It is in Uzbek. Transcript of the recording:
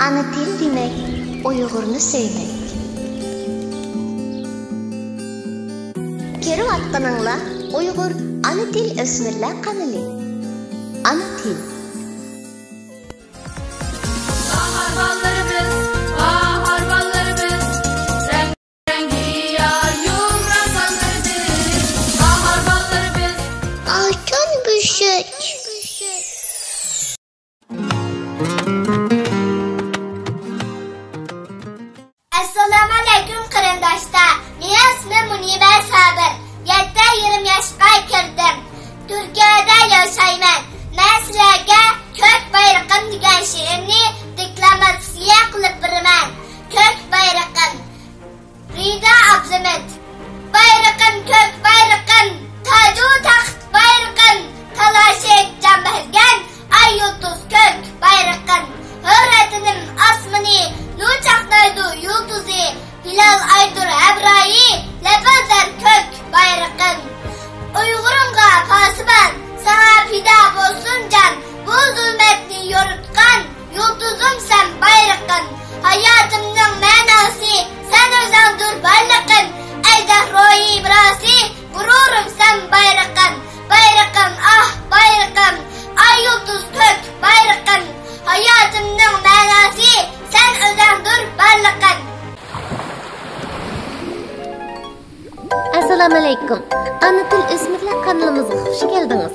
Ana til demek, Uygurnu söylemek. Kerip atqanыңla Uygur ana til ösmürler kanalı. Ana til. Assalamu alaikum qarindoshlar. Mening ismim Muniba Sabir. 7 yoshga kirdim. Turkiyada yashayman. Men sizlarga Ko'k bayrog'im degan she'rni deklamatsiya qilib beraman. Ko'k bayrog'im. Rida Abzamet. Bayrog'im ko'k bayrog'im, taju taxt bayrog'im, talashib jambilgan ay yulduz ko'k bayrog'im. Hürriyetinim asmini nur çaqnaydı yulduzi, hilal aydır Ebrahi, lepezler kök bayrağın. Uygurumga pasiban, sana fida bolsun can, bu zulmetni yorutkan, yulduzum sen bayrağın. Hayatımның manası, sen özandır bayrağın, ejder rohi ibrasi, gururum sen bayrağın. Bayrağım ah bayrağım, ay yulduz kök bayrağın. Hayatımның manası, sen özandır barlığın. Assalamu alaikum. Ana til o'smirlar kanalımıza hoş geldiniz.